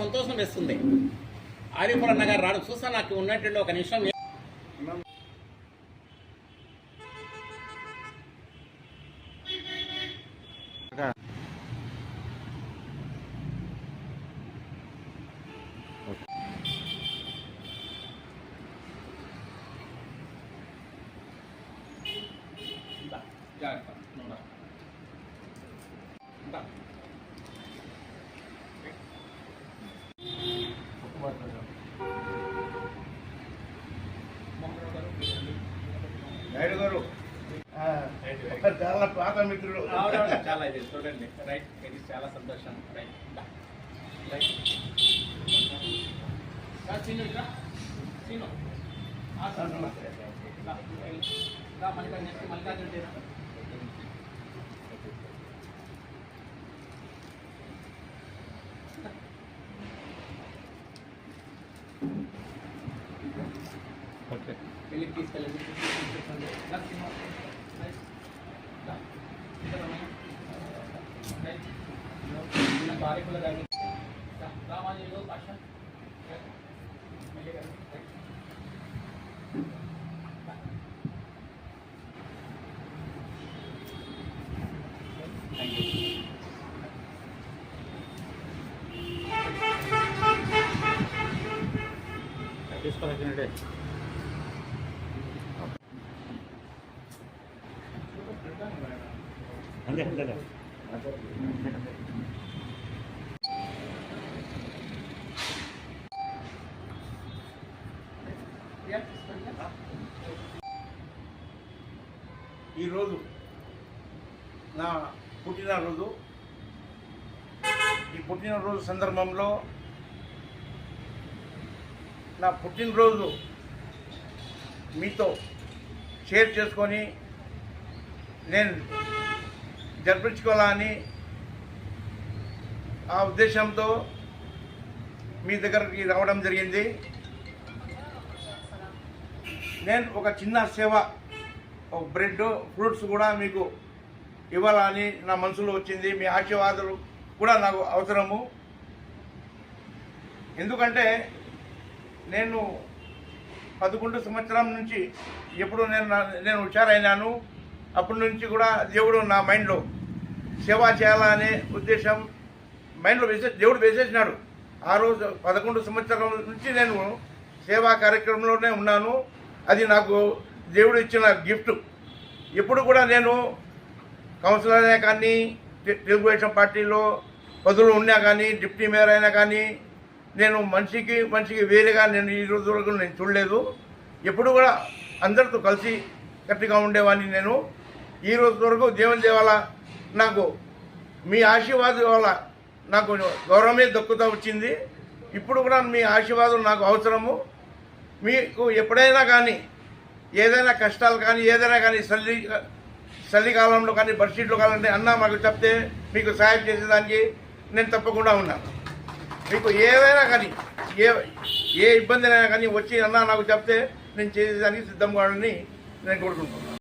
సంతోషం వేస్తుంది. ఆరిపురం అన్న గారు రావడం చూస్తా నాకు ఉన్నట్టు ఒక నిమిషం నాయుడు గారు చాలా పాత మిత్రుడు. చాలా ఇది చూడండి. రైట్, ఇది చాలా సంతోషం. రైట్ రైట్ మల్లికార్జున వెళ్ళి తీసుకెళ్ళండి. బారికుల గారి రామాజీలో భాష తీసుకోవాల్సిందే. అంతే అంతే ఈరోజు నా పుట్టినరోజు. ఈ పుట్టినరోజు సందర్భంలో నా పుట్టినరోజు మీతో షేర్ చేసుకొని నేను జరిపించుకోవాలని ఆ ఉద్దేశంతో మీ దగ్గరికి రావడం జరిగింది. నేను ఒక చిన్న సేవ, ఒక బ్రెడ్ ఫ్రూట్స్ కూడా మీకు ఇవ్వాలని నా మనసులో వచ్చింది. మీ ఆశీర్వాదాలు కూడా నాకు అవసరము. ఎందుకంటే నేను 11 సంవత్సరం నుంచి ఎప్పుడు నేను హుషారైనాను. అప్పటి నుంచి కూడా దేవుడు నా మైండ్లో సేవ చేయాలనే ఉద్దేశం మైండ్లో దేవుడు వేసేసినాడు. ఆ రోజు 11 సంవత్సరాల నుంచి నేను సేవా కార్యక్రమంలోనే ఉన్నాను. అది నాకు దేవుడు ఇచ్చిన గిఫ్ట్. ఎప్పుడు కూడా నేను కౌన్సిలర్ అయినా కానీ, తెలుగుదేశం పార్టీలో పదవులు ఉన్నా కానీ, డిప్యూటీ మేయర్ అయినా కానీ, నేను మనిషికి వేరేగా నేను ఈ రోజు వరకు నేను చూడలేదు. ఎప్పుడు కూడా అందరితో కలిసి గట్టిగా ఉండేవాడిని. నేను ఈ రోజు వరకు దేవుని దేవాల నాకు మీ ఆశీర్వాదం వల్ల నాకు గౌరవమే దక్కుతూ వచ్చింది. ఇప్పుడు కూడా మీ ఆశీర్వాదం నాకు అవసరము. మీకు ఎప్పుడైనా కానీ ఏదైనా కష్టాలు కానీ ఏదైనా కానీ చలికాలంలో కానీ బడ్షీట్లో కావాలంటే అన్న మాకు చెప్తే మీకు సహాయం చేసేదానికి నేను తప్పకుండా ఉన్నాను. మీకు ఏదైనా కానీ ఏ ఇబ్బంది అయినా కానీ వచ్చి అన్న నాకు చెప్తే నేను చేసేదానికి సిద్ధంగా నేను కోరుకుంటున్నాను.